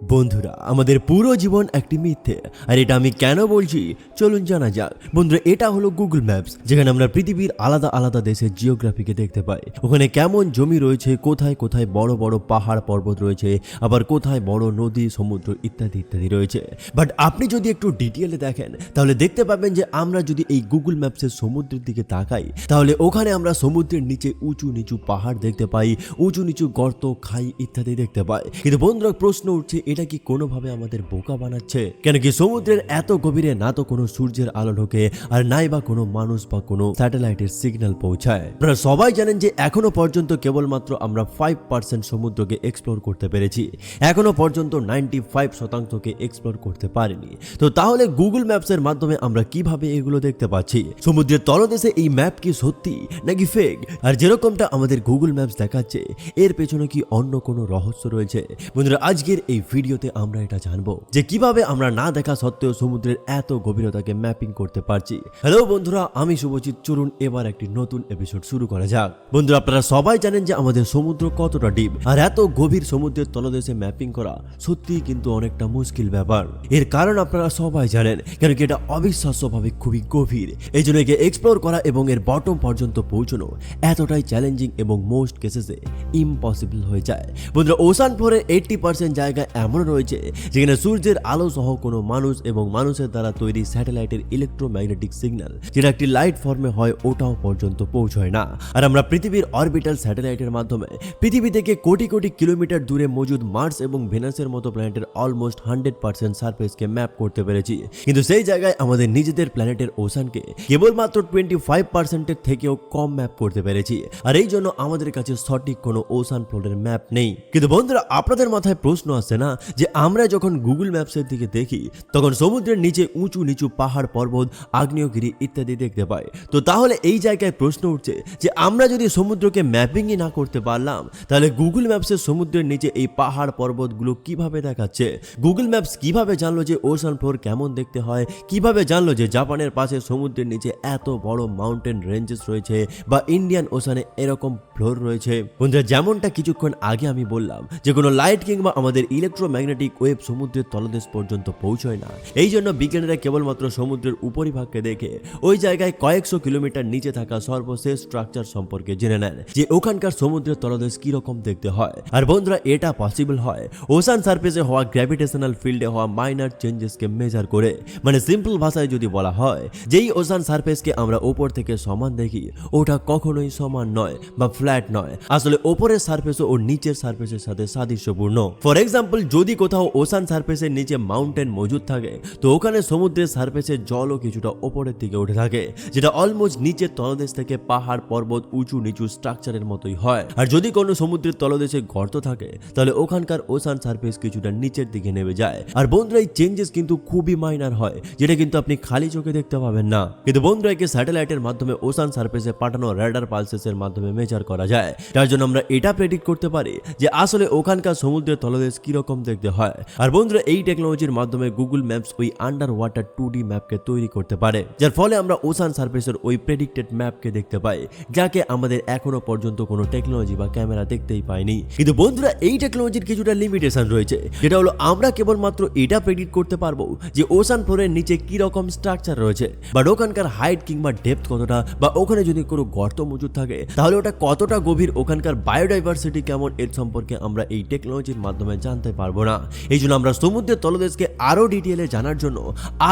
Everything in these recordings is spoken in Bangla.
বন্ধুরা, আমাদের পুরো জীবন একটি মিথ্যে। আর এটা আমি কেন বলছি চলুন জানা যাক। বন্ধুরা, এটা হলো গুগল ম্যাপস, যেখানে আমরা পৃথিবীর আলাদা আলাদা দেশের জিওগ্রাফিকে দেখতে পাই। ওখানে কেমন জমি রয়েছে, কোথায় কোথায় বড় বড় পাহাড় পর্বত রয়েছে, আবার কোথায় বড় নদী সমুদ্র ইত্যাদি ইত্যাদি রয়েছে। বাট আপনি যদি একটু ডিটেইলে দেখেন তাহলে দেখতে পাবেন যে আমরা যদি এই গুগল ম্যাপসের সমুদ্রের দিকে তাকাই তাহলে ওখানে আমরা সমুদ্রের নিচে উঁচু নিচু পাহাড় দেখতে পাই, উঁচু নিচু গর্ত, খাই ইত্যাদি দেখতে পাই। কিন্তু বন্ধুরা, প্রশ্ন উঠছে, এটা কি কোনোভাবে আমাদের বোকা বানাচ্ছে? কেন কি সমুদ্রের এত গভীরে না তো কোনো সূর্যের আলো ঢোকে, আর নাই বা কোনো মানুষ বা কোনো স্যাটেলাইটের সিগন্যাল পৌঁছায়। আপনারা সবাই জানেন যে এখনো পর্যন্ত কেবলমাত্র আমরা 5% সমুদ্রকে এক্সপ্লোর করতে পেরেছি, এখনো পর্যন্ত 95%কে এক্সপ্লোর করতে পারিনি। তো তাহলে গুগল ম্যাপসের মাধ্যমে আমরা কিভাবে এগুলো দেখতে পাচ্ছি? সমুদ্রের তলদেশে এই ম্যাপ কি সত্যি নাকি ফেক? আর যেরকমটা আমাদের গুগল ম্যাপস দেখাচ্ছে, এর পেছনে কি অন্য কোনো রহস্য রয়েছে? বন্ধুরা, আজকের এই ভিডিওতে আমরা এটা জানবো যে কিভাবে আমরা না দেখা সত্ত্বেও সমুদ্রের এত গভীরতাকে ম্যাপিং করতে পারছি। হ্যালো বন্ধুরা, আমি শুভজিৎ। চলুন এবার একটি নতুন এপিসোড শুরু করা যাক। বন্ধুরা, আপনারা সবাই জানেন যে আমাদের সমুদ্র কতটা ডিপ, আর এত গভীর সমুদ্রের তলদেশে ম্যাপিং করা সত্যিই কিন্তু অনেকটা মুশকিল ব্যাপার। এর কারণ আপনারা সবাই জানেন, কেন কি এটা অবিশ্বাস্যভাবে খুবই গভীর। এই জন্য একে এক্সপ্লোর করা এবং এর বটম পর্যন্ত পৌঁছানো এতটাই চ্যালেঞ্জিং এবং মোস্ট কেসেসে ইম্পসিবল হয়ে যায়। বন্ধুরা, ওশান ফ্লোরের 80% জায়গা এমন রয়েছে যেখানে সূর্যের আলো সহ কোনো মানুষ এবং মানুষের দ্বারা তৈরি স্যাটেলাইটের ইলেকট্রোম্যাগনেটিক সিগন্যাল, যেটা একটি লাইট ফর্মে হয়, ওটাও পর্যন্ত পৌঁছয় না। আর আমরা পৃথিবীর অরবিটাল স্যাটেলাইটের মাধ্যমে পৃথিবী থেকে কোটি কোটি কিলোমিটার দূরে মজুদ মার্স এবং ভেনাসের মতো প্ল্যানেটের অলমোস্ট 100% সারফেসকে ম্যাপ করতে পেরেছি। কিন্তু সেই জায়গায় আমাদের নিজেদের প্ল্যানেটের ওশানকে কেবলমাত্র 25%-এর থেকেও কম ম্যাপ করতে পেরেছি। আর এই জন্য আমাদের কাছে সঠিক কোনো ওশান ফ্লোরের ম্যাপ নেই। কিন্তু বন্ধুরা, আপনাদের মাথায় প্রশ্ন আসছে না যে আমরা যখন গুগল ম্যাপসের দিকে দেখি তখন সমুদ্রের নিচে উঁচু নিচু পাহাড় পর্বত, আগ্নেয়গিরি ইত্যাদি দেখতে পাই। তো তাহলে এই জায়গায় প্রশ্ন উঠছে যে আমরা যদি সমুদ্রকে ম্যাপিংই না করতে পারলাম তাহলে গুগল ম্যাপসের সমুদ্রের নিচে এই পাহাড় পর্বতগুলো কিভাবে দেখাচ্ছে? গুগল ম্যাপস কিভাবে জানলো যে ওশান ফ্লোর কেমন দেখতে হয়? কিভাবে জানলো যে জাপানের পাশে সমুদ্রের নিচে এত বড় মাউন্টেন রেঞ্জেস রয়েছে বা ইন্ডিয়ান ওশানে এরকম ফ্লোর রয়েছে? বন্ধুরা, যেমনটা কিছুক্ষণ আগে আমি বললাম যে কোনো লাইট কিংবা আমাদের ইলেকট্রোম্যাগনেটিক ওয়েভ সমুদ্রের তলদেশ পর্যন্ত পৌঁছয় না। এই জন্য বিজ্ঞানীরা কেবলমাত্র সমুদ্রের উপরিভাগকে দেখে ওই জায়গায় কয়েকশো কিলোমিটার নিচে থাকা সর্বশেষ স্ট্রাকচার সম্পর্কে জেনে নেন যে ওখানকার সমুদ্রের তলদেশ কিরকম দেখতে হয়। আর বন্ধুরা, এটা পসিবল হয় ওশান সারফেসে হওয়া গ্র্যাভিটেশনাল ফিল্ডে হওয়া মাইনার চেঞ্জেসকে মেজার করে। মানে সিম্পল ভাষায় যদি বলা হয়, যেই ওশান সারফেসকে আমরা ওপর থেকে সমান দেখি ওটা কখনোই সমান নয় বা ফ্ল্যাট নয়। আসলে ওপরের সারফেস ও নিচের সারফেসের সাথে সাদৃশ্যপূর্ণ। ফর এক্সাম্পল, যদি কোথাও ওশান সারফেসের নিচে মাউন্টেন মজুদ থাকে তো ওখানে সমুদ্রের সারফেসের জলও কিছুটা ওপরের দিকে উঠে থাকে, যেটা অলমোস্ট নিচের তলদেশ থেকে পাহাড় পর্বত উঁচু নিচু স্ট্রাকচারের মতোই হয়। আর যদি কোনো সমুদ্রের তলদেশে গর্ত থাকে তাহলে ওখানকার ওশান সারফেস কিছুটা নিচের দিকে নেমে যায়। আর বন্ধুরা, এই চেঞ্জেস কিন্তু খুবই মাইনার হয়, যেটা কিন্তু আপনি খালি চোখে দেখতে পাবেন না। কিন্তু বন্ধুরা, একে স্যাটেলাইটের মাধ্যমে ওশান সারফেসে পাঠানো রাডার পালসেসের মাধ্যমে মেজার করা যায়। তার জন্য আমরা এটা প্রেডিক্ট করতে পারি যে আসলে ওখানকার সমুদ্রের তলদেশ কিরকম দেখতে হয়। আর বন্ধুরা, এই টেকনোলজির মাধ্যমে গুগল ম্যাপস ওই আন্ডার ওয়াটার 2D ম্যাপকে তৈরি করতে পারে, যার ফলে আমরা ওশান সারফেসের ওই প্রেডিক্টেড ম্যাপকে দেখতে পাই, যাকে আমাদের এখনো পর্যন্ত কোনো টেকনোলজি বা ক্যামেরা দেখতেই পাইনি। কিন্তু বন্ধুরা, এই টেকনোলজির কিছুটা লিমিটেশন রয়েছে, যেটা হলো আমরা কেবলমাত্র এটা প্রেডিক্ট করতে পারবো যে ওশান ফ্লোরের নিচে কি রকম স্ট্রাকচার রয়েছে, বাট ওখানকার হাইট কিংবা ডেপথ কতটা, বা ওখানে যদি কোনো গর্ত মজুদ থাকে তাহলে ওটা কতটা গভীর, ওখানকার বায়োডাইভার্সিটি কেমন, এর সম্পর্কে আমরা এই টেকনোলজির মাধ্যমে জানতে পারবো না। এই জন্য আমরা সমুদ্রের তলদেশকে আরো ডিটেইলে জানার জন্য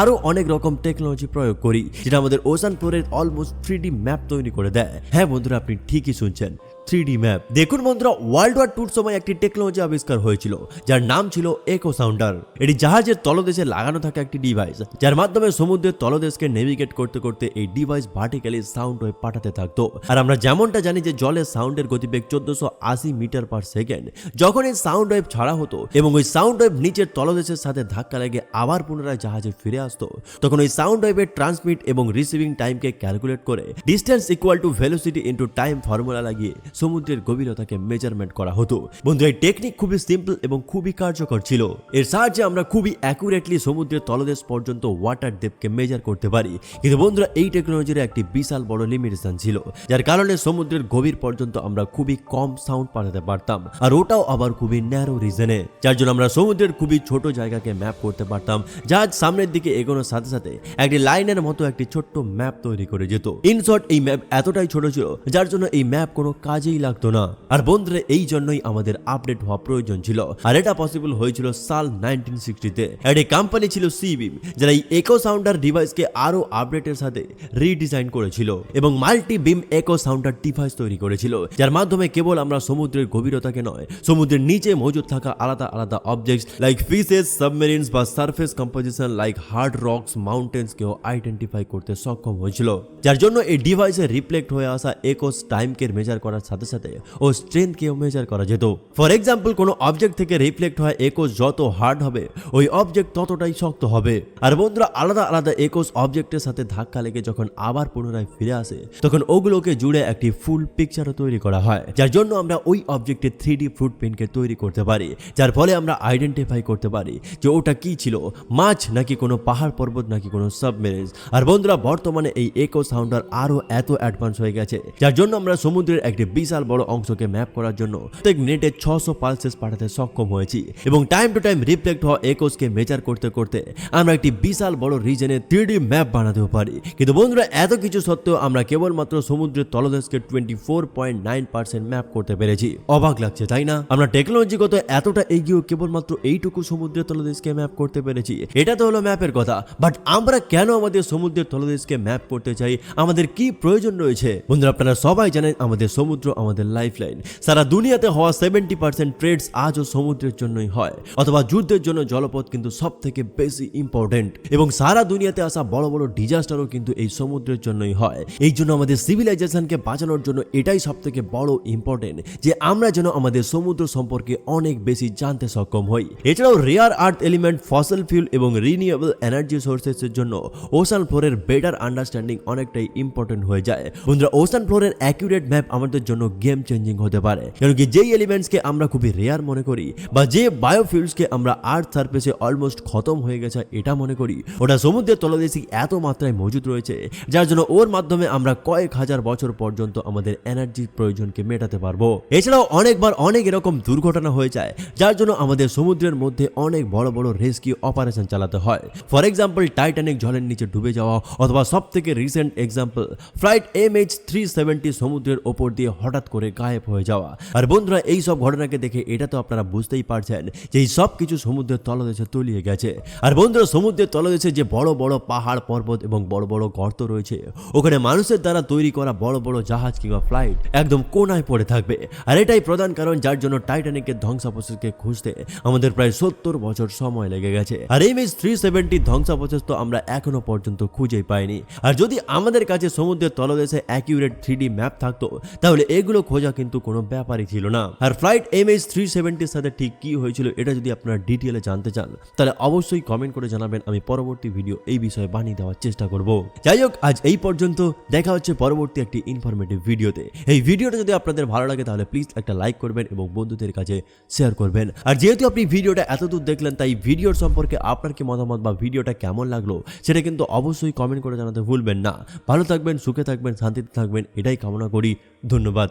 আরো অনেক রকম টেকনোলজি প্রয়োগ করি, যেটা আমাদের ওশান ফ্লোরের অলমোস্ট 3D ম্যাপ তৈরি করে দেয়। হ্যাঁ বন্ধুরা, আপনি ঠিকই শুনছেন, 3D ম্যাপ। দেখুন বন্ধুরা, ওয়ার্ল্ড ওয়ার 2 সময় একটি টেকনোলজি আবিষ্কার হয়েছিল যার নাম ছিল ইকো সাউন্ডার। এটি জাহাজের তলদেশে লাগানো থাকা একটি ডিভাইস, যার মাধ্যমে সমুদ্রের তলদেশকে নেভিগেট করতে করতে এই ডিভাইস ভার্টিক্যালি সাউন্ড ওয়েভ পাঠাতে থাকতো। আর আমরা যেমনটা জানি যে জলের সাউন্ডের গতিবেগ 1480 মিটার পার সেকেন্ড। যখন এই সাউন্ড ওয়েভ ছাড়া হতো এবং ওই সাউন্ড ওয়েভ নিচের তলদেশের সাথে ধাক্কা লেগে আবার পুনরায় জাহাজে ফিরে আসতো, তখন ওই সাউন্ড ওয়েভের ট্রান্সমিট এবং রিসিভিং টাইমকে ক্যালকুলেট করে distance equal to velocity into time formula লাগিয়ে সমুদ্রের গভীরতাকে মেজারমেন্ট করা হতো। বন্ধু এই টেকনিক খুবই সিম্পল এবং খুবই কার্যকর ছিল। এর সাহায্যে আমরা খুবই অ্যাকুরেটলি সমুদ্রের তলদেশ পর্যন্ত ওয়াটার ডেপথকে মেজার করতে পারি। কিন্তু বন্ধুরা এই টেকনোলজির একটি বিশাল বড় লিমিটেশন ছিল, যার কারণে সমুদ্রের গভীর পর্যন্ত আমরা খুবই কম সাউন্ড পাঠাতে পারতাম, আর ওটাও আবার খুবই ন্যারো রিজনে, যার জন্য আমরা সমুদ্রের খুবই ছোট জায়গাকে ম্যাপ করতে পারতাম, যা সামনের দিকে এগোনোর সাথে সাথে একটি লাইনের মতো একটি ছোট্ট ম্যাপ তৈরি করে যেত। ইন শর্ট এই ম্যাপ এতটাই ছোট ছিল যার জন্য এই ম্যাপ কোনো কাজেই লাগতো না। আর বন্ধুরা এই জন্যই আমাদের আপডেট হওয়া প্রয়োজন ছিল, আর এটা পসিবল হয়েছিল সাল 1960-তে। একটি কোম্পানি ছিল সিবিম, যারা এই ইকো সাউন্ডার ডিভাইসকে আরো আপডেটের সাথে রিডিজাইন করেছিল এবং মাল্টি বিম ইকো সাউন্ডার ডিভাইস তৈরি করেছিল, যার মাধ্যমে কেবল আমরা সমুদ্রের গভীরতাকে নয়, সমুদ্রের নিচে মজুদ থাকা আলাদা আলাদা অবজেক্টস লাইক ফিশেস, সাবমেরিনস বা surface composition like hard rocks, mountains কেও আইডেন্টিফাই করতে সক্ষম হয়েছিল, যার জন্য এই ডিভাইসে রিফ্লেক্ট হয়ে আসা একোস টাইমকে মেজার করার সাথে সাথে ও স্ট্রেংথকেও মেজার করা যেত। ফর এক্সাম্পল, কোনো অবজেক্ট থেকে রিফ্লেক্ট হয় একোস যত হার্ড হবে ওই অবজেক্ট ততটাই শক্ত হবে। আর বন্ধুরা আলাদা আলাদা একোস অবজেক্টের সাথে ধাক্কা লেগে যখন আবার পুনরায় ফিরে আসে, তখন ওগুলোকে জুড়ে একটি ফুল পিকচারও তৈরি করা হয়, যার জন্য আমরা ওই অবজেক্টের 3D ফুটপ্রিন্টকে তৈরি করতে পারি, যার ফলে আমরা আইডেন্টিফাই করতে পারি যে ওটা কি ছিল, মাছ নাকি কোনো পাহাড় পর্বত নাকি কোনো সাবমেরিন। আর বন্ধুরা বর্তমানে এই ইকো সাউন্ডার আরো এত অ্যাডভান্স হয়ে গেছে, যার জন্য আমরা সমুদ্রের একটি বিশাল বড় অংশকে ম্যাপ করার জন্য প্রত্যেক মিনিটে 600 পালসেস পাঠাতে সক্ষম হয়েছি এবং টাইম টু টাইম রিফ্লেক্ট হওয়া একোসকে মেজার করতে করতে আমরা একটি বিশাল বড় রিজনে 3D ম্যাপ বানাতেও পারি। কিন্তু বন্ধুরা এত কিছু সত্ত্বেও আমরা কেবলমাত্র সমুদ্রের তলদেশকে 24.9% ম্যাপ করতে পেরেছি। অবাক লাগছে তাই না? আমরা টেকনোলজিগত এতটা এগিয়েও কেবলমাত্র এইটুকু সমুদ্রের তলদেশকে ম্যাপ করতে পেরেছি। এটা তো হলো ম্যাপের কথা, বাট আমরা কেন আমাদের সমুদ্রের তলদেশকে ম্যাপ করতে চাই? আমাদের কি প্রয়োজন রয়েছে? বন্ধুরা আপনারা সবাই জানেন আমাদের সমুদ্র আমাদের লাইফলাইন। সারা দুনিয়াতে হওয়া 70% ট্রেডস আজও সমুদ্রের জন্যই হয়, অথবা যুদ্ধের জন্য জলপথ কিন্তু সব থেকে বেশি ইম্পর্টেন্ট, এবং সারা দুনিয়াতে আসা বড় বড় ডিজাস্টারও কিন্তু এই সমুদ্রের জন্যই হয়। এই জন্য আমাদের সিভিলাইজেশনকে বাঁচানোর জন্য এটাই সব থেকে বড় ইম্পর্টেন্ট যে আমরা যেন আমাদের সমুদ্র সম্পর্কে অনেক বেশি জানতে সক্ষম হই। এছাড়াও rare earth element, fossil fuel এবং রিনিউয়েবল এনার্জি সোর্সেসের জন্য ওশান ফ্লোরের বেটার আন্ডারস্ট্যান্ডিং অনেকটাই ইম্পর্টেন্ট হয়ে যায়। বন্ধুরা ওশান ফ্লোরের অ্যাকুরেট ম্যাপ আমাদের জন্য গেম চেঞ্জিং হতে পারে, কারণ কি যেই এলিমেন্টসকে আমরা খুবই রেয়ার মনে করি বা যে বায়োফিউলসকে আমরা আর্থ সারফেসে অলমোস্ট খতম হয়ে গেছে এটা মনে করি, ওটা সমুদ্রের তলদেশে এত মাত্রায় মজুদ রয়েছে, যার জন্য ওর মাধ্যমে আমরা কয়েক হাজার বছর পর্যন্ত আমাদের এনার্জির প্রয়োজনকে মেটাতে পারবো। এছাড়াও অনেকবার অনেক এরকম দুর্ঘটনা হয়ে যায়, যার জন্য আমাদের সমুদ্রের মধ্যে অনেক বড় বড় রেস্কিউ অপারেশন চালাতে হয়। ফর এক্সাম্পল টাইটানিক জলের নিচে ডুবে যাওয়া, অথবা সব থেকে রিসেন্ট এক্সাম্পল ফ্লাইট MH370 সমুদ্রের ওপর দিয়ে হঠাৎ করে গায়েব হয়ে যাওয়া। আর বন্ধুরা এই সব ঘটনাকে দেখে এটা তো আপনারা বুঝতেই পারছেন যে এই সব কিছু সমুদ্রের তলদেশে তলিয়ে গেছে। আর বন্ধুরা সমুদ্রের তলদেশে যে বড় বড় পাহাড় পর্বত এবং বড় বড় গর্ত রয়েছে, ওখানে মানুষের দ্বারা তৈরি করা বড় বড় জাহাজ কিংবা ফ্লাইট একদম কোনায় পড়ে থাকবে। আর এটাই প্রধান কারণ যার জন্য টাইটানিকের ধ্বংসাবশেষকে খুঁজতে আমাদের প্রায় 70 বছর সময় লেগে গেছে। আর MH370 ধ্বংসাবশেষ তো আমরা এখনো পর্যন্ত খুঁজেই পাইনি। আর যদি আমাদের কাছে সমুদ্রের তলদেশে অ্যাকিউরেট 3D ম্যাপ থাকতো, তাহলে এগুলো খোঁজা কিন্তু কোনো ব্যাপারই ছিল না। আর ফ্লাইট MH370 সাথে ঠিক কি হয়েছিল এটা যদি আপনারা ডিটেইলে জানতে চান, তাহলে অবশ্যই কমেন্ট করে জানাবেন। আমি পরবর্তী ভিডিও এই বিষয়ে বানিয়ে দেওয়ার চেষ্টা করব। যাই হোক আজ এই পর্যন্ত, দেখা হচ্ছে পরবর্তী একটি ইনফরমেটিভ ভিডিওতে। এই ভিডিওটা যদি আপনাদের ভালো লাগে তাহলে প্লিজ একটা লাইক করবেন এবং বন্ধুদের কাছে শেয়ার করবেন। আর যেহেতু আপনি ভিডিওটা এতদূর দেখলেন, তাই ভিডিওর সম্পর্কে আপনার কি মতামত বা ভিডিওটা কেমন লাগলো সেটা কিন্তু অবশ্যই কমেন্ট করে জানাতে ভুলবেন না। ভালো থাকবেন, সুখে থাকবেন, শান্তিতে থাকবেন, এটাই কামনা করি। ধন্যবাদ।